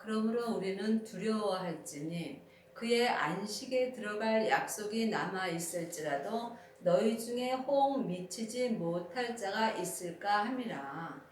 그러므로 우리는 두려워할지니 그의 안식에 들어갈 약속이 남아 있을지라도 너희 중에 호응 미치지 못할 자가 있을까 함이라.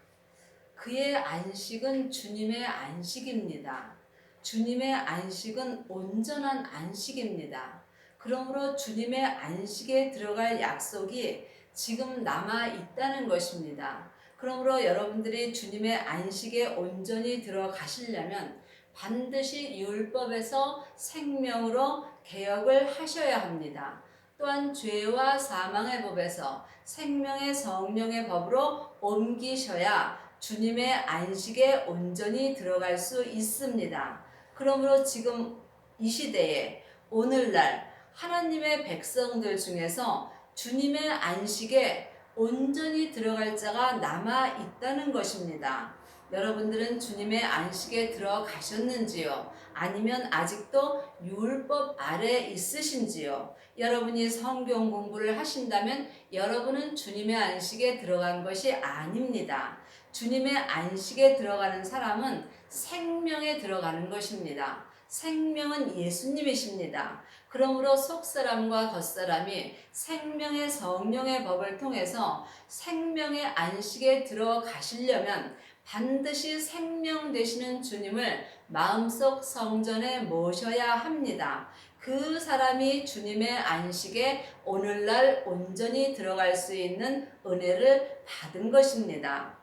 그의 안식은 주님의 안식입니다. 주님의 안식은 온전한 안식입니다. 그러므로 주님의 안식에 들어갈 약속이 지금 남아 있다는 것입니다. 그러므로 여러분들이 주님의 안식에 온전히 들어가시려면 반드시 율법에서 생명으로 개혁을 하셔야 합니다. 또한 죄와 사망의 법에서 생명의 성령의 법으로 옮기셔야 주님의 안식에 온전히 들어갈 수 있습니다. 그러므로 지금 이 시대에 오늘날 하나님의 백성들 중에서 주님의 안식에 온전히 들어갈 자가 남아 있다는 것입니다. 여러분들은 주님의 안식에 들어가셨는지요? 아니면 아직도 율법 아래 있으신지요? 여러분이 성경 공부를 하신다면 여러분은 주님의 안식에 들어간 것이 아닙니다. 주님의 안식에 들어가는 사람은 생명에 들어가는 것입니다. 생명은 예수님이십니다. 그러므로 속사람과 겉사람이 생명의 성령의 법을 통해서 생명의 안식에 들어가시려면 반드시 생명 되시는 주님을 마음속 성전에 모셔야 합니다. 그 사람이 주님의 안식에 오늘날 온전히 들어갈 수 있는 은혜를 받은 것입니다.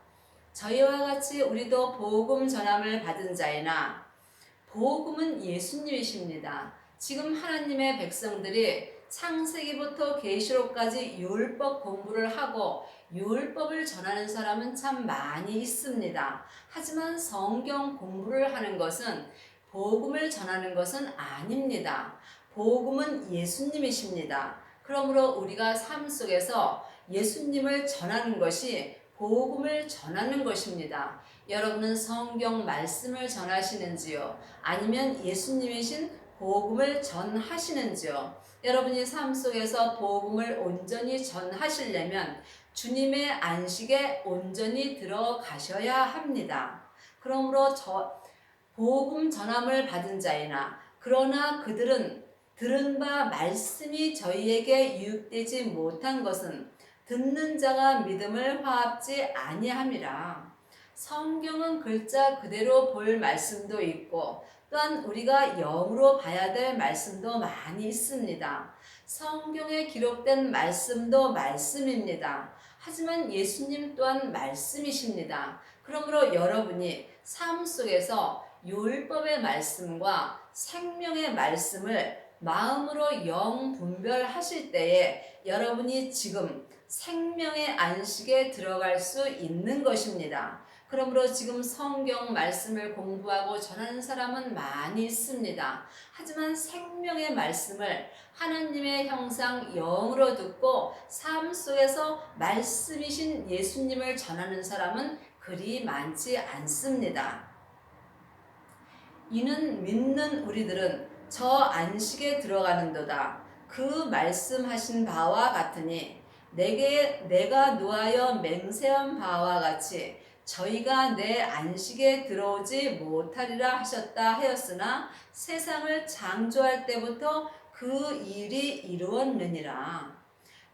저희와 같이 우리도 복음 전함을 받은 자이나 복음은 예수님이십니다. 지금 하나님의 백성들이 창세기부터 계시록까지 율법 공부를 하고 율법을 전하는 사람은 참 많이 있습니다. 하지만 성경 공부를 하는 것은 복음을 전하는 것은 아닙니다. 복음은 예수님이십니다. 그러므로 우리가 삶 속에서 예수님을 전하는 것이 복음을 전하는 것입니다. 여러분은 성경 말씀을 전하시는지요? 아니면 예수님이신 복음을 전하시는지요? 여러분이 삶 속에서 복음을 온전히 전하시려면 주님의 안식에 온전히 들어가셔야 합니다. 그러므로 복음 전함을 받은 자이나 그러나 그들은 들은 바 말씀이 저희에게 유익되지 못한 것은 듣는 자가 믿음을 화합지 아니함이라. 성경은 글자 그대로 볼 말씀도 있고 또한 우리가 영으로 봐야 될 말씀도 많이 있습니다. 성경에 기록된 말씀도 말씀입니다. 하지만 예수님 또한 말씀이십니다. 그러므로 여러분이 삶 속에서 율법의 말씀과 생명의 말씀을 마음으로 영 분별하실 때에 여러분이 지금 생명의 안식에 들어갈 수 있는 것입니다. 그러므로 지금 성경 말씀을 공부하고 전하는 사람은 많이 있습니다. 하지만 생명의 말씀을 하나님의 형상 영으로 듣고 삶 속에서 말씀이신 예수님을 전하는 사람은 그리 많지 않습니다. 이는 믿는 우리들은 저 안식에 들어가는도다. 그 말씀하신 바와 같으니 내가 노하여 맹세한 바와 같이 저희가 내 안식에 들어오지 못하리라 하셨다 하였으나 세상을 창조할 때부터 그 일이 이루었느니라.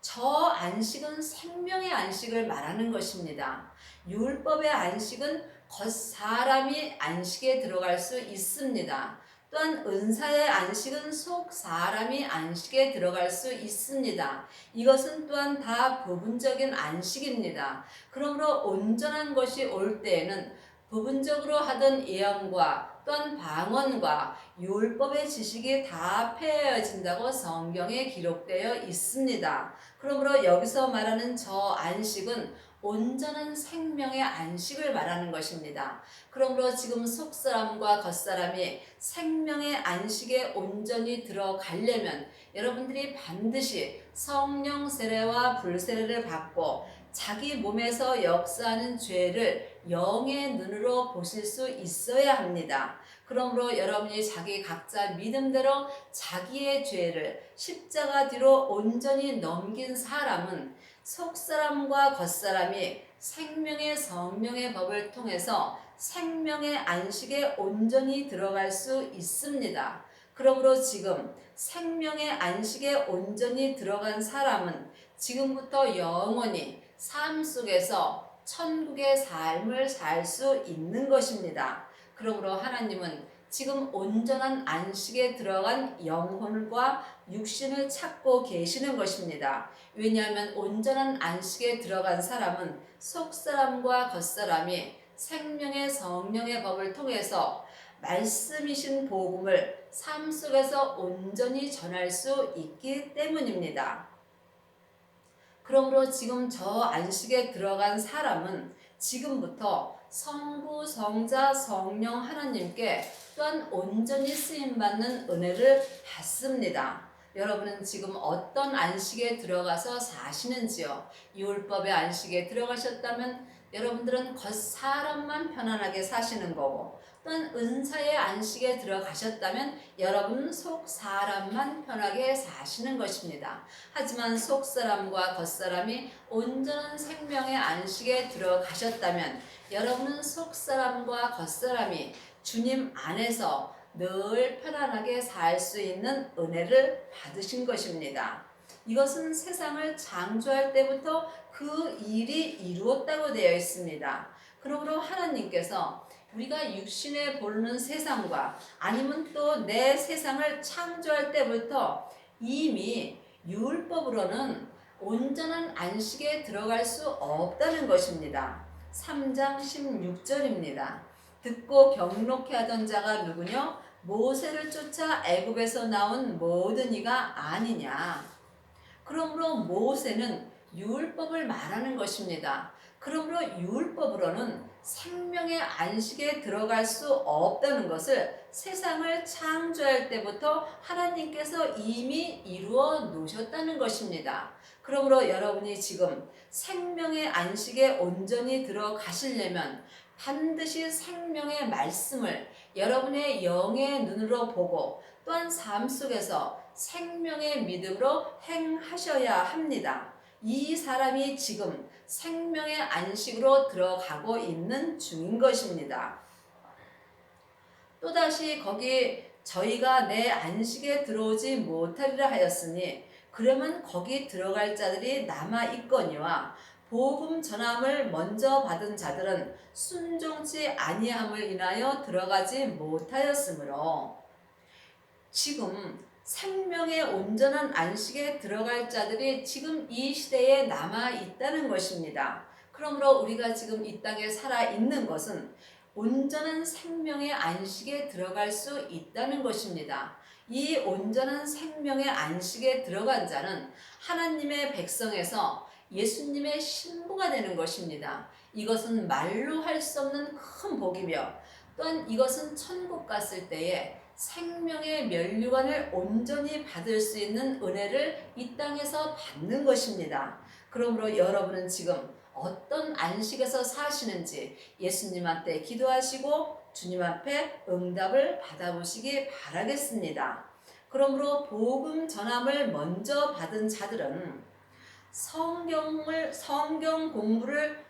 저 안식은 생명의 안식을 말하는 것입니다. 율법의 안식은 겉사람이 안식에 들어갈 수 있습니다. 또한 은사의 안식은 속 사람이 안식에 들어갈 수 있습니다. 이것은 또한 다 부분적인 안식입니다. 그러므로 온전한 것이 올 때에는 부분적으로 하던 예언과 또한 방언과 율법의 지식이 다 폐해진다고 성경에 기록되어 있습니다. 그러므로 여기서 말하는 저 안식은 온전한 생명의 안식을 말하는 것입니다. 그러므로 지금 속사람과 겉사람이 생명의 안식에 온전히 들어가려면 여러분들이 반드시 성령 세례와 불세례를 받고 자기 몸에서 역사하는 죄를 영의 눈으로 보실 수 있어야 합니다. 그러므로 여러분이 자기 각자 믿음대로 자기의 죄를 십자가 뒤로 온전히 넘긴 사람은 속사람과 겉사람이 생명의 성령의 법을 통해서 생명의 안식에 온전히 들어갈 수 있습니다. 그러므로 지금 생명의 안식에 온전히 들어간 사람은 지금부터 영원히 삶 속에서 천국의 삶을 살 수 있는 것입니다. 그러므로 하나님은 지금 온전한 안식에 들어간 영혼과 육신을 찾고 계시는 것입니다. 왜냐하면 온전한 안식에 들어간 사람은 속사람과 겉사람이 생명의 성령의 법을 통해서 말씀이신 복음을 삶 속에서 온전히 전할 수 있기 때문입니다. 그러므로 지금 저 안식에 들어간 사람은 지금부터 성부, 성자, 성령 하나님께 또한 온전히 쓰임받는 은혜를 받습니다. 여러분은 지금 어떤 안식에 들어가서 사시는지요? 율법의 안식에 들어가셨다면 여러분들은 겉사람만 편안하게 사시는 거고, 또한 은사의 안식에 들어가셨다면 여러분은 속사람만 편하게 사시는 것입니다. 하지만 속사람과 겉사람이 온전한 생명의 안식에 들어가셨다면 여러분은 속사람과 겉사람이 주님 안에서 늘 편안하게 살 수 있는 은혜를 받으신 것입니다. 이것은 세상을 창조할 때부터 그 일이 이루었다고 되어 있습니다. 그러므로 하나님께서 우리가 육신에 보는 세상과 아니면 또 내 세상을 창조할 때부터 이미 율법으로는 온전한 안식에 들어갈 수 없다는 것입니다. 3장 16절입니다. 듣고 경록해 하던 자가 누구냐? 모세를 쫓아 애굽에서 나온 모든 이가 아니냐. 그러므로 모세는 율법을 말하는 것입니다. 그러므로 율법으로는 생명의 안식에 들어갈 수 없다는 것을 세상을 창조할 때부터 하나님께서 이미 이루어 놓으셨다는 것입니다. 그러므로 여러분이 지금 생명의 안식에 온전히 들어가시려면 반드시 생명의 말씀을 여러분의 영의 눈으로 보고 또한 삶 속에서 생명의 믿음으로 행하셔야 합니다. 이 사람이 지금 생명의 안식으로 들어가고 있는 중인 것입니다. 또다시 거기 저희가 내 안식에 들어오지 못하리라 하였으니 그러면 거기 들어갈 자들이 남아 있거니와 복음 전함을 먼저 받은 자들은 순종치 아니함을 인하여 들어가지 못하였으므로 지금 생명의 온전한 안식에 들어갈 자들이 지금 이 시대에 남아 있다는 것입니다. 그러므로 우리가 지금 이 땅에 살아 있는 것은 온전한 생명의 안식에 들어갈 수 있다는 것입니다. 이 온전한 생명의 안식에 들어간 자는 하나님의 백성에서 예수님의 신부가 되는 것입니다. 이것은 말로 할 수 없는 큰 복이며 또한 이것은 천국 갔을 때에 생명의 면류관을 온전히 받을 수 있는 은혜를 이 땅에서 받는 것입니다. 그러므로 여러분은 지금 어떤 안식에서 사시는지 예수님한테 기도하시고 주님 앞에 응답을 받아보시기 바라겠습니다. 그러므로 복음 전함을 먼저 받은 자들은 성경 공부를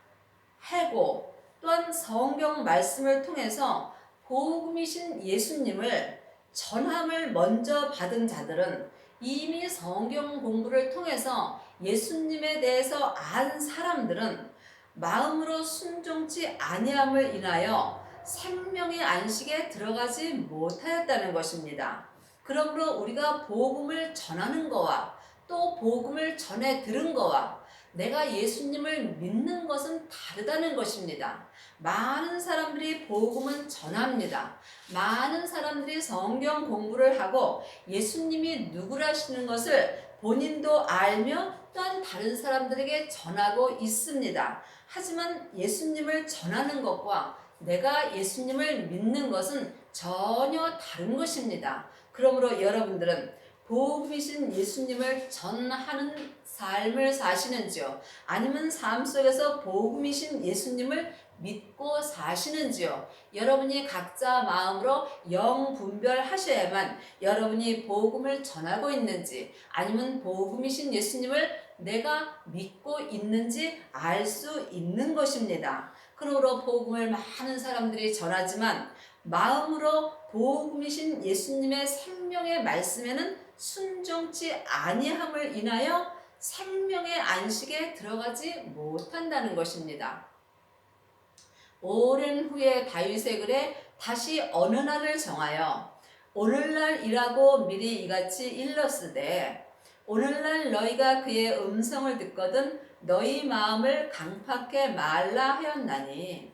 하고 또한 성경 말씀을 통해서 복음이신 예수님을 전함을 먼저 받은 자들은 이미 성경 공부를 통해서 예수님에 대해서 안 사람들은 마음으로 순종치 아니함을 인하여 생명의 안식에 들어가지 못하였다는 것입니다. 그러므로 우리가 복음을 전하는 거와 또 복음을 전해 들은 거와 내가 예수님을 믿는 것은 다르다는 것입니다. 많은 사람들이 복음은 전합니다. 많은 사람들이 성경 공부를 하고 예수님이 누구라시는 것을 본인도 알며 또한 다른 사람들에게 전하고 있습니다. 하지만 예수님을 전하는 것과 내가 예수님을 믿는 것은 전혀 다른 것입니다. 그러므로 여러분들은 복음이신 예수님을 전하는 삶을 사시는지요? 아니면 삶 속에서 복음이신 예수님을 믿고 사시는지요? 여러분이 각자 마음으로 영 분별하셔야만 여러분이 복음을 전하고 있는지 아니면 복음이신 예수님을 내가 믿고 있는지 알 수 있는 것입니다. 그러므로 복음을 많은 사람들이 전하지만 마음으로 복음이신 예수님의 생명의 말씀에는 순종치 아니함을 인하여 생명의 안식에 들어가지 못한다는 것입니다. 오랜 후에 다윗의 글에 다시 어느 날을 정하여 오늘날이라고 미리 이같이 일렀으되 오늘날 너희가 그의 음성을 듣거든 너희 마음을 강팍해 말라 하였나니.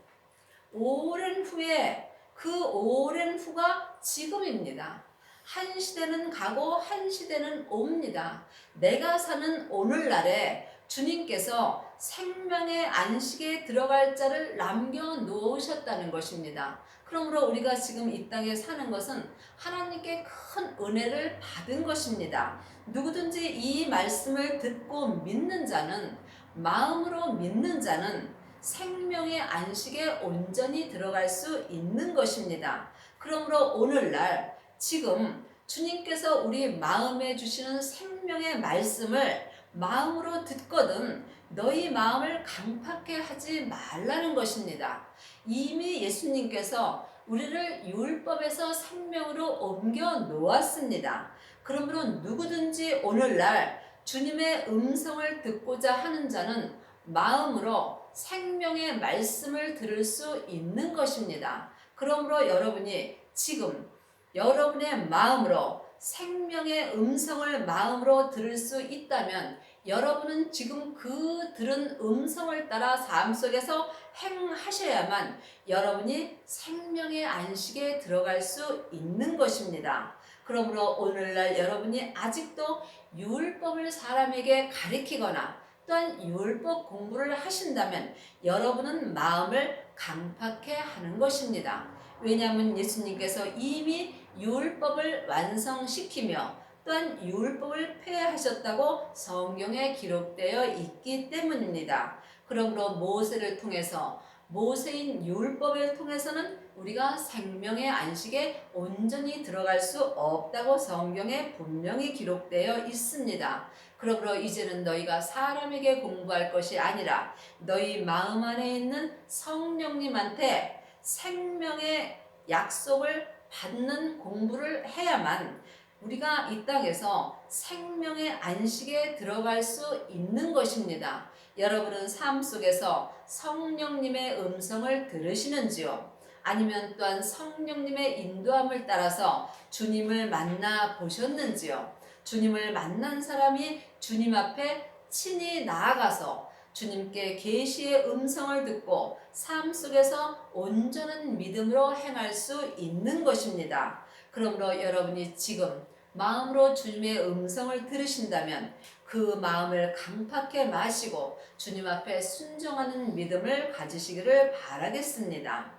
오랜 후에, 그 오랜 후가 지금입니다. 한 시대는 가고 한 시대는 옵니다. 내가 사는 오늘날에 주님께서 생명의 안식에 들어갈 자를 남겨놓으셨다는 것입니다. 그러므로 우리가 지금 이 땅에 사는 것은 하나님께 큰 은혜를 받은 것입니다. 누구든지 이 말씀을 듣고 믿는 자는, 마음으로 믿는 자는 생명의 안식에 온전히 들어갈 수 있는 것입니다. 그러므로 오늘날 지금 주님께서 우리 마음에 주시는 생명의 말씀을 마음으로 듣거든 너희 마음을 강팍해 하지 말라는 것입니다. 이미 예수님께서 우리를 율법에서 생명으로 옮겨 놓았습니다. 그러므로 누구든지 오늘날 주님의 음성을 듣고자 하는 자는 마음으로 생명의 말씀을 들을 수 있는 것입니다. 그러므로 여러분이 지금 여러분의 마음으로 생명의 음성을 마음으로 들을 수 있다면 여러분은 지금 그 들은 음성을 따라 삶 속에서 행하셔야만 여러분이 생명의 안식에 들어갈 수 있는 것입니다. 그러므로 오늘날 여러분이 아직도 율법을 사람에게 가리키거나 또한 율법 공부를 하신다면 여러분은 마음을 강팍해 하는 것입니다. 왜냐하면 예수님께서 이미 율법을 완성시키며 또한 율법을 폐하셨다고 성경에 기록되어 있기 때문입니다. 그러므로 모세를 통해서, 모세인 율법을 통해서는 우리가 생명의 안식에 온전히 들어갈 수 없다고 성경에 분명히 기록되어 있습니다. 그러므로 이제는 너희가 사람에게 공부할 것이 아니라 너희 마음 안에 있는 성령님한테 생명의 약속을 받는 공부를 해야만 우리가 이 땅에서 생명의 안식에 들어갈 수 있는 것입니다. 여러분은 삶 속에서 성령님의 음성을 들으시는지요? 아니면 또한 성령님의 인도함을 따라서 주님을 만나 보셨는지요? 주님을 만난 사람이 주님 앞에 친히 나아가서 주님께 계시의 음성을 듣고 삶 속에서 온전한 믿음으로 행할 수 있는 것입니다. 그러므로 여러분이 지금 마음으로 주님의 음성을 들으신다면 그 마음을 강팍해 마시고 주님 앞에 순종하는 믿음을 가지시기를 바라겠습니다.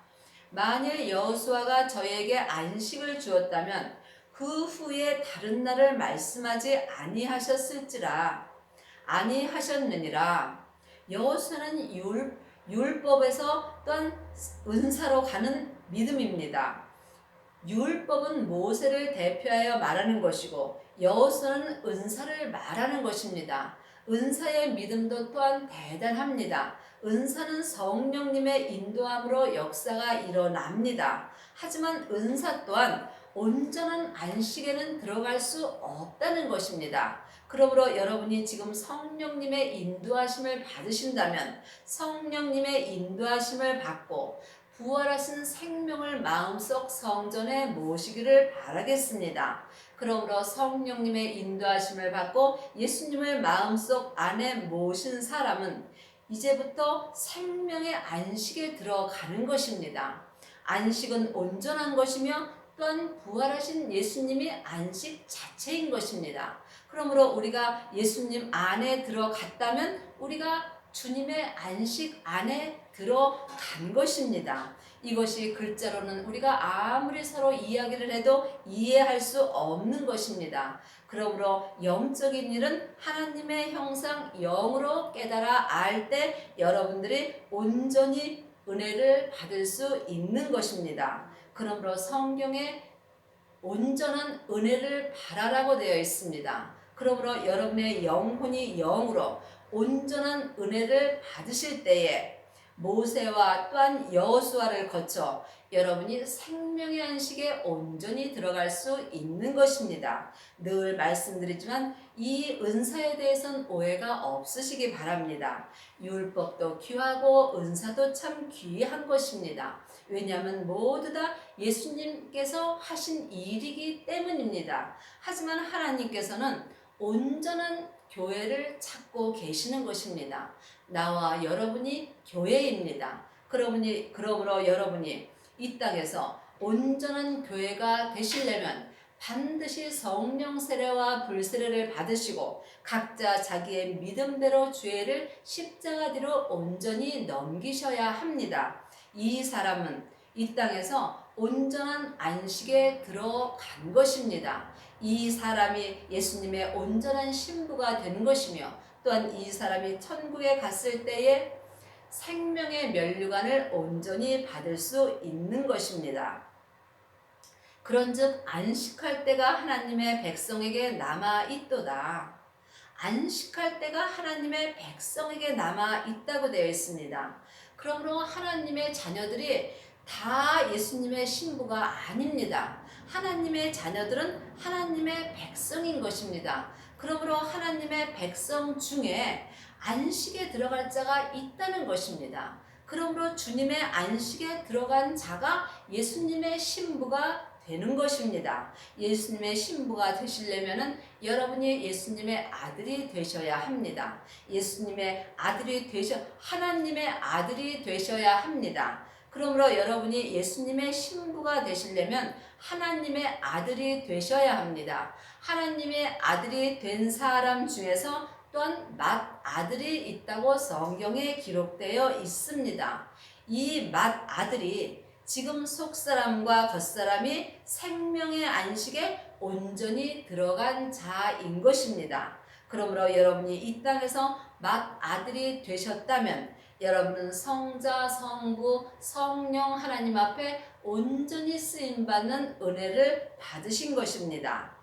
만일 여호수아가 저에게 안식을 주었다면 그 후에 다른 날을 말씀하지 아니하셨느니라. 여호수아는 율법에서 또한 은사로 가는 믿음입니다. 율법은 모세를 대표하여 말하는 것이고 여호수아는 은사를 말하는 것입니다. 은사의 믿음도 또한 대단합니다. 은사는 성령님의 인도함으로 역사가 일어납니다. 하지만 은사 또한 온전한 안식에는 들어갈 수 없다는 것입니다. 그러므로 여러분이 지금 성령님의 인도하심을 받으신다면 성령님의 인도하심을 받고 부활하신 생명을 마음속 성전에 모시기를 바라겠습니다. 그러므로 성령님의 인도하심을 받고 예수님을 마음속 안에 모신 사람은 이제부터 생명의 안식에 들어가는 것입니다. 안식은 온전한 것이며 또한 부활하신 예수님이 안식 자체인 것입니다. 그러므로 우리가 예수님 안에 들어갔다면 우리가 주님의 안식 안에 들어간 것입니다. 이것이 글자로는 우리가 아무리 서로 이야기를 해도 이해할 수 없는 것입니다. 그러므로 영적인 일은 하나님의 형상 영으로 깨달아 알 때 여러분들이 온전히 은혜를 받을 수 있는 것입니다. 그러므로 성경에 온전한 은혜를 바라라고 되어 있습니다. 그러므로 여러분의 영혼이 영으로 온전한 은혜를 받으실 때에 모세와 또한 여호수아를 거쳐 여러분이 생명의 안식에 온전히 들어갈 수 있는 것입니다. 늘 말씀드리지만 이 은사에 대해서는 오해가 없으시기 바랍니다. 율법도 귀하고 은사도 참 귀한 것입니다. 왜냐하면 모두 다 예수님께서 하신 일이기 때문입니다. 하지만 하나님께서는 온전한 교회를 찾고 계시는 것입니다. 나와 여러분이 교회입니다. 그러므로 여러분이 이 땅에서 온전한 교회가 되시려면 반드시 성령 세례와 불세례를 받으시고 각자 자기의 믿음대로 죄를 십자가 뒤로 온전히 넘기셔야 합니다. 이 사람은 이 땅에서 온전한 안식에 들어간 것입니다. 이 사람이 예수님의 온전한 신부가 된 것이며 또한 이 사람이 천국에 갔을 때에 생명의 면류관을 온전히 받을 수 있는 것입니다. 그런즉 안식할 때가 하나님의 백성에게 남아 있도다. 안식할 때가 하나님의 백성에게 남아 있다고 되어 있습니다. 그러므로 하나님의 자녀들이 다 예수님의 신부가 아닙니다. 하나님의 자녀들은 하나님의 백성인 것입니다. 그러므로 하나님의 백성 중에 안식에 들어갈 자가 있다는 것입니다. 그러므로 주님의 안식에 들어간 자가 예수님의 신부가 되는 것입니다. 예수님의 신부가 되시려면은 여러분이 예수님의 아들이 되셔야 합니다. 하나님의 아들이 되셔야 합니다. 그러므로 여러분이 예수님의 신부가 되시려면 하나님의 아들이 되셔야 합니다. 하나님의 아들이 된 사람 중에서 또한 맏아들이 있다고 성경에 기록되어 있습니다. 이 맏아들이 지금 속사람과 겉사람이 생명의 안식에 온전히 들어간 자인 것입니다. 그러므로 여러분이 이 땅에서 맏아들이 되셨다면 여러분은 성자, 성부, 성령 하나님 앞에 온전히 쓰임받는 은혜를 받으신 것입니다.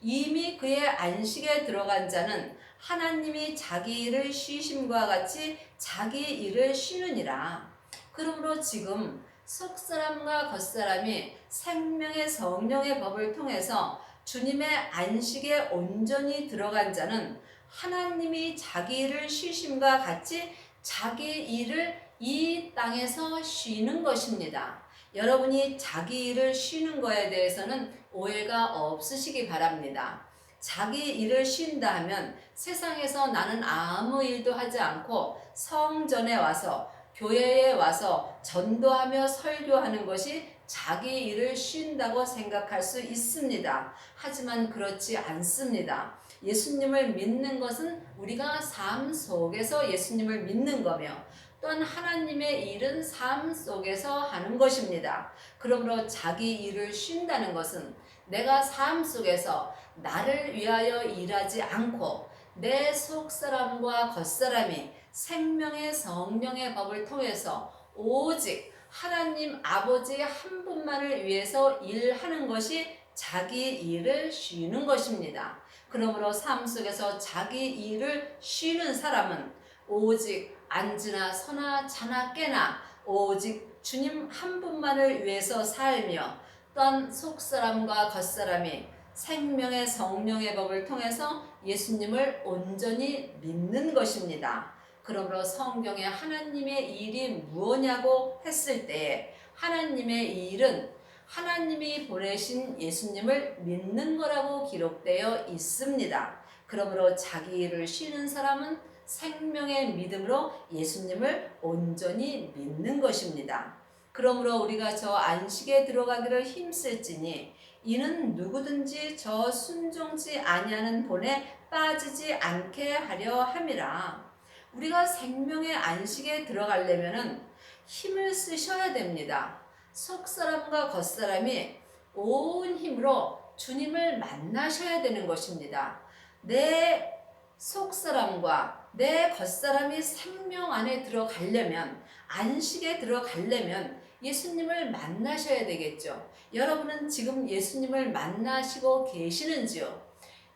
이미 그의 안식에 들어간 자는 하나님이 자기 일을 쉬심과 같이 자기 일을 쉬느니라. 그러므로 지금 속사람과 겉사람이 생명의 성령의 법을 통해서 주님의 안식에 온전히 들어간 자는 하나님이 자기 일을 쉬심과 같이 자기 일을 이 땅에서 쉬는 것입니다. 여러분이 자기 일을 쉬는 거에 대해서는 오해가 없으시기 바랍니다. 자기 일을 쉰다 하면 세상에서 나는 아무 일도 하지 않고 성전에 와서 교회에 와서 전도하며 설교하는 것이 자기 일을 쉰다고 생각할 수 있습니다. 하지만 그렇지 않습니다. 예수님을 믿는 것은 우리가 삶 속에서 예수님을 믿는 거며 또한 하나님의 일은 삶 속에서 하는 것입니다. 그러므로 자기 일을 쉰다는 것은 내가 삶 속에서 나를 위하여 일하지 않고 내 속사람과 겉사람이 생명의 성령의 법을 통해서 오직 하나님 아버지 한 분만을 위해서 일하는 것이 자기 일을 쉬는 것입니다. 그러므로 삶 속에서 자기 일을 쉬는 사람은 오직 앉으나 서나 자나 깨나 오직 주님 한 분만을 위해서 살며 또한 속사람과 겉사람이 생명의 성령의 법을 통해서 예수님을 온전히 믿는 것입니다. 그러므로 성경에 하나님의 일이 무엇냐고 했을 때에 하나님의 일은 하나님이 보내신 예수님을 믿는 거라고 기록되어 있습니다. 그러므로 자기 일을 쉬는 사람은 생명의 믿음으로 예수님을 온전히 믿는 것입니다. 그러므로 우리가 저 안식에 들어가기를 힘쓸지니 이는 누구든지 저 순종치 아니하는 본에 빠지지 않게 하려 함이라. 우리가 생명의 안식에 들어가려면은 힘을 쓰셔야 됩니다. 속사람과 겉사람이 온 힘으로 주님을 만나셔야 되는 것입니다. 내 속사람과 내 겉사람이 생명 안에 들어가려면, 안식에 들어가려면 예수님을 만나셔야 되겠죠. 여러분은 지금 예수님을 만나시고 계시는지요?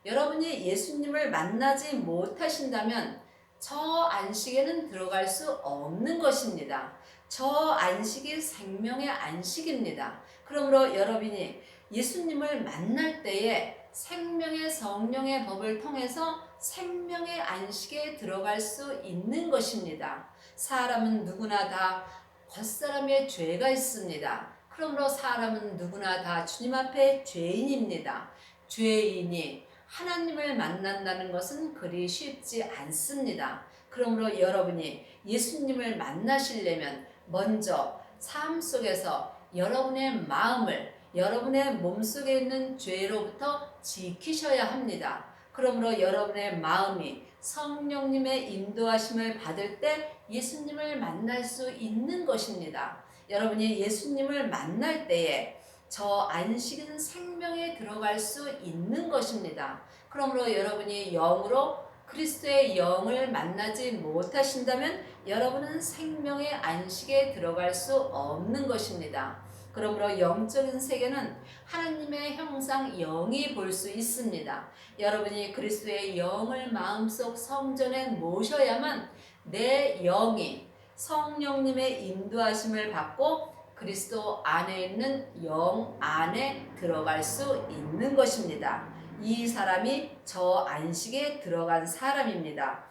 여러분이 예수님을 만나지 못하신다면 저 안식에는 들어갈 수 없는 것입니다. 저 안식이 생명의 안식입니다. 그러므로 여러분이 예수님을 만날 때에 생명의 성령의 법을 통해서 생명의 안식에 들어갈 수 있는 것입니다. 사람은 누구나 다 겉사람의 죄가 있습니다. 그러므로 사람은 누구나 다 주님 앞에 죄인입니다. 죄인이 하나님을 만난다는 것은 그리 쉽지 않습니다. 그러므로 여러분이 예수님을 만나시려면 먼저 삶 속에서 여러분의 마음을 여러분의 몸속에 있는 죄로부터 지키셔야 합니다. 그러므로 여러분의 마음이 성령님의 인도하심을 받을 때 예수님을 만날 수 있는 것입니다. 여러분이 예수님을 만날 때에 저 안식은 생명에 들어갈 수 있는 것입니다. 그러므로 여러분이 영으로 그리스도의 영을 만나지 못하신다면 여러분은 생명의 안식에 들어갈 수 없는 것입니다. 그러므로 영적인 세계는 하나님의 형상 영이 볼 수 있습니다. 여러분이 그리스도의 영을 마음속 성전에 모셔야만 내 영이 성령님의 인도하심을 받고 그리스도 안에 있는 영 안에 들어갈 수 있는 것입니다. 이 사람이 저 안식에 들어간 사람입니다.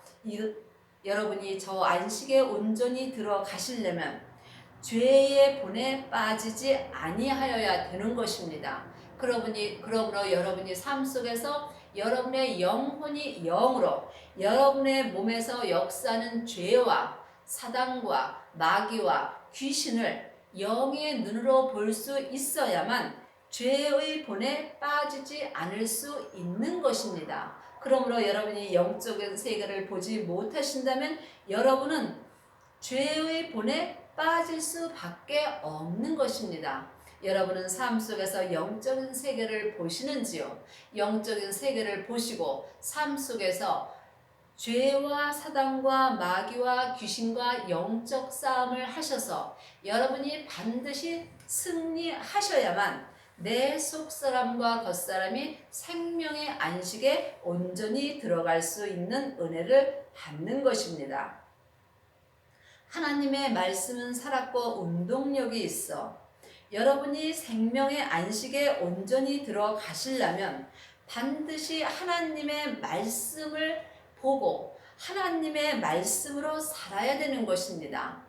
여러분이 저 안식에 온전히 들어가시려면 죄의 본에 빠지지 아니하여야 되는 것입니다. 그러므로 여러분이 삶 속에서 여러분의 영혼이 영으로 여러분의 몸에서 역사하는 죄와 사단과 마귀와 귀신을 영의 눈으로 볼 수 있어야만 죄의 본에 빠지지 않을 수 있는 것입니다. 그러므로 여러분이 영적인 세계를 보지 못하신다면 여러분은 죄의 본에 빠질 수밖에 없는 것입니다. 여러분은 삶 속에서 영적인 세계를 보시는지요? 영적인 세계를 보시고 삶 속에서 죄와 사단과 마귀와 귀신과 영적 싸움을 하셔서 여러분이 반드시 승리하셔야만 내 속사람과 겉사람이 생명의 안식에 온전히 들어갈 수 있는 은혜를 받는 것입니다. 하나님의 말씀은 살았고 운동력이 있어 여러분이 생명의 안식에 온전히 들어가시려면 반드시 하나님의 말씀을 보고 하나님의 말씀으로 살아야 되는 것입니다.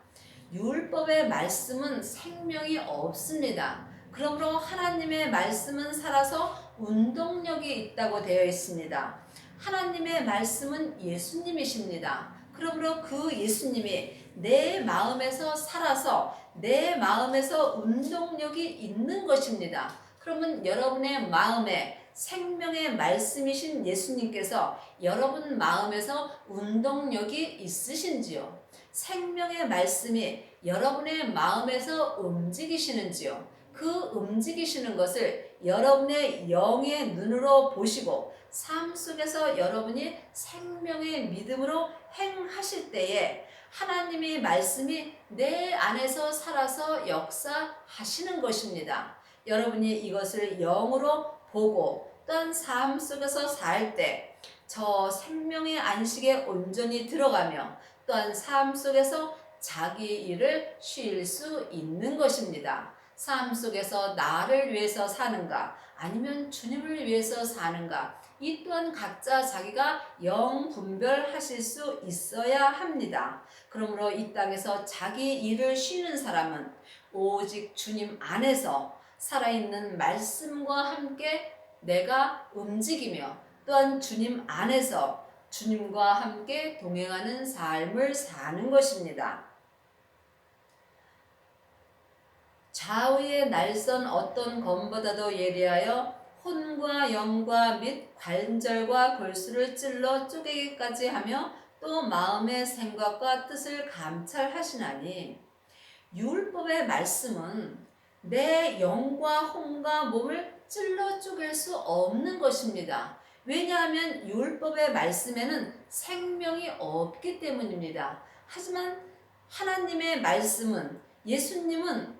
율법의 말씀은 생명이 없습니다. 그러므로 하나님의 말씀은 살아서 운동력이 있다고 되어 있습니다. 하나님의 말씀은 예수님이십니다. 그러므로 그 예수님이 내 마음에서 살아서 내 마음에서 운동력이 있는 것입니다. 그러면 여러분의 마음에 생명의 말씀이신 예수님께서 여러분 마음에서 운동력이 있으신지요? 생명의 말씀이 여러분의 마음에서 움직이시는지요? 그 움직이시는 것을 여러분의 영의 눈으로 보시고 삶 속에서 여러분이 생명의 믿음으로 행하실 때에 하나님의 말씀이 내 안에서 살아서 역사하시는 것입니다. 여러분이 이것을 영으로 보고 또한 삶 속에서 살 때 저 생명의 안식에 온전히 들어가며 또한 삶 속에서 자기 일을 쉴 수 있는 것입니다. 삶 속에서 나를 위해서 사는가 아니면 주님을 위해서 사는가 이 또한 각자 자기가 영 분별하실 수 있어야 합니다. 그러므로 이 땅에서 자기 일을 쉬는 사람은 오직 주님 안에서 살아있는 말씀과 함께 내가 움직이며 또한 주님 안에서 주님과 함께 동행하는 삶을 사는 것입니다. 좌우의 날선 어떤 검보다도 예리하여 혼과 영과 및 관절과 골수를 찔러 쪼개기까지 하며 또 마음의 생각과 뜻을 감찰하시나니 율법의 말씀은 내 영과 혼과 몸을 찔러 쪼갤 수 없는 것입니다. 왜냐하면 율법의 말씀에는 생명이 없기 때문입니다. 하지만 하나님의 말씀은 예수님은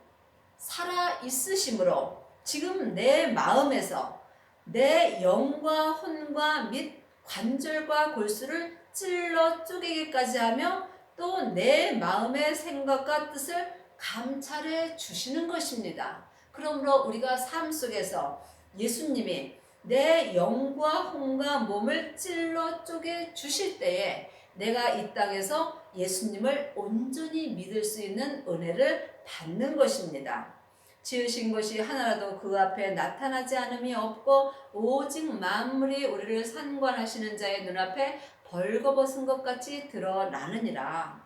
살아 있으심으로 지금 내 마음에서 내 영과 혼과 및 관절과 골수를 찔러 쪼개기까지 하며 또 내 마음의 생각과 뜻을 감찰해 주시는 것입니다. 그러므로 우리가 삶 속에서 예수님이 내 영과 혼과 몸을 찔러 쪼개 주실 때에 내가 이 땅에서 예수님을 온전히 믿을 수 있는 은혜를 받는 것입니다. 지으신 것이 하나라도 그 앞에 나타나지 않음이 없고 오직 만물이 우리를 산관하시는 자의 눈앞에 벌거벗은 것 같이 드러나느니라.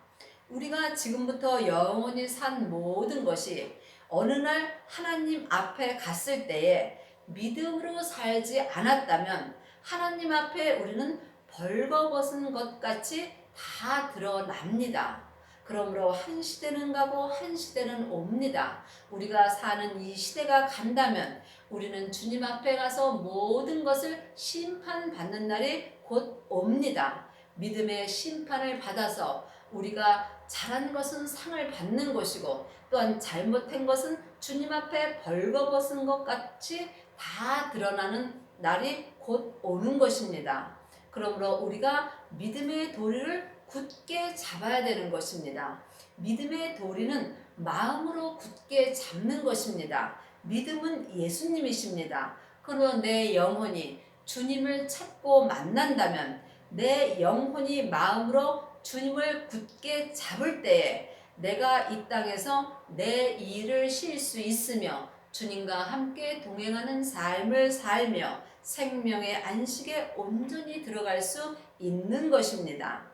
우리가 지금부터 영원히 산 모든 것이 어느 날 하나님 앞에 갔을 때에 믿음으로 살지 않았다면 하나님 앞에 우리는 벌거벗은 것 같이 다 드러납니다. 그러므로 한 시대는 가고 한 시대는 옵니다. 우리가 사는 이 시대가 간다면 우리는 주님 앞에 가서 모든 것을 심판받는 날이 곧 옵니다. 믿음의 심판을 받아서 우리가 잘한 것은 상을 받는 것이고 또한 잘못한 것은 주님 앞에 벌거벗은 것 같이 다 드러나는 날이 곧 오는 것입니다. 그러므로 우리가 믿음의 도리를 굳게 잡아야 되는 것입니다. 믿음의 도리는 마음으로 굳게 잡는 것입니다. 믿음은 예수님이십니다. 그러므로 내 영혼이 주님을 찾고 만난다면 내 영혼이 마음으로 주님을 굳게 잡을 때에 내가 이 땅에서 내 일을 쉴 수 있으며 주님과 함께 동행하는 삶을 살며 생명의 안식에 온전히 들어갈 수 있는 것입니다.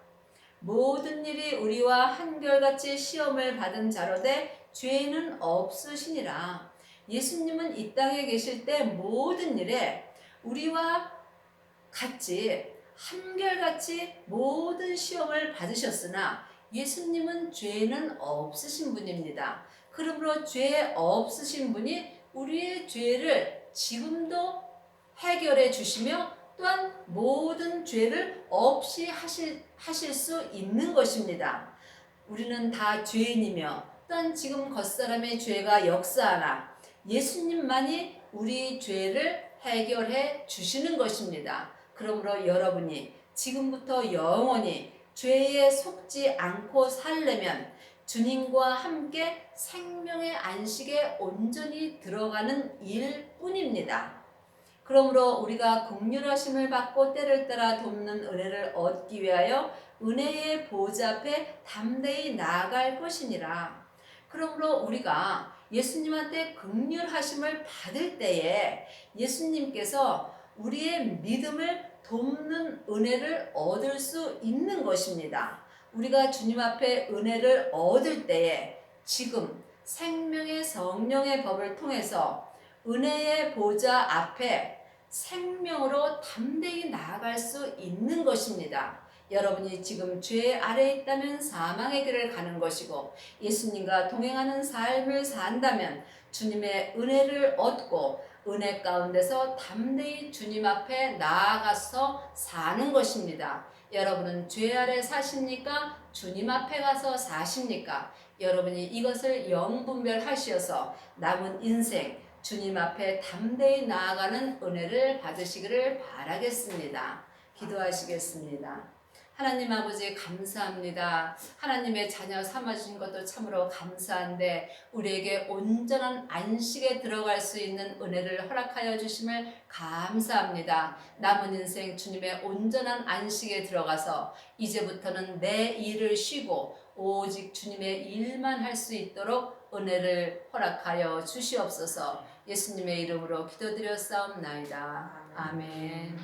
모든 일이 우리와 한결같이 시험을 받은 자로되 죄는 없으시니라. 예수님은 이 땅에 계실 때 모든 일에 우리와 같이 한결같이 모든 시험을 받으셨으나 예수님은 죄는 없으신 분입니다. 그러므로 죄 없으신 분이 우리의 죄를 지금도 해결해 주시며 또한 모든 죄를 없이 하실 수 있는 것입니다. 우리는 다 죄인이며 또한 지금 겉사람의 죄가 역사하나 예수님만이 우리 죄를 해결해 주시는 것입니다. 그러므로 여러분이 지금부터 영원히 죄에 속지 않고 살려면 주님과 함께 생명의 안식에 온전히 들어가는 일뿐입니다. 그러므로 우리가 긍휼하심을 받고 때를 따라 돕는 은혜를 얻기 위하여 은혜의 보좌 앞에 담대히 나아갈 것이니라. 그러므로 우리가 예수님한테 긍휼하심을 받을 때에 예수님께서 우리의 믿음을 돕는 은혜를 얻을 수 있는 것입니다. 우리가 주님 앞에 은혜를 얻을 때에 지금 생명의 성령의 법을 통해서 은혜의 보좌 앞에 생명으로 담대히 나아갈 수 있는 것입니다. 여러분이 지금 죄 아래에 있다면 사망의 길을 가는 것이고 예수님과 동행하는 삶을 산다면 주님의 은혜를 얻고 은혜 가운데서 담대히 주님 앞에 나아가서 사는 것입니다. 여러분은 죄 아래 사십니까? 주님 앞에 가서 사십니까? 여러분이 이것을 영분별하셔서 남은 인생 주님 앞에 담대히 나아가는 은혜를 받으시기를 바라겠습니다. 기도하시겠습니다. 하나님 아버지 감사합니다. 하나님의 자녀 삼아주신 것도 참으로 감사한데 우리에게 온전한 안식에 들어갈 수 있는 은혜를 허락하여 주심을 감사합니다. 남은 인생 주님의 온전한 안식에 들어가서 이제부터는 내 일을 쉬고 오직 주님의 일만 할 수 있도록 은혜를 허락하여 주시옵소서. 예수님의 이름으로 기도드렸사옵나이다. 아멘.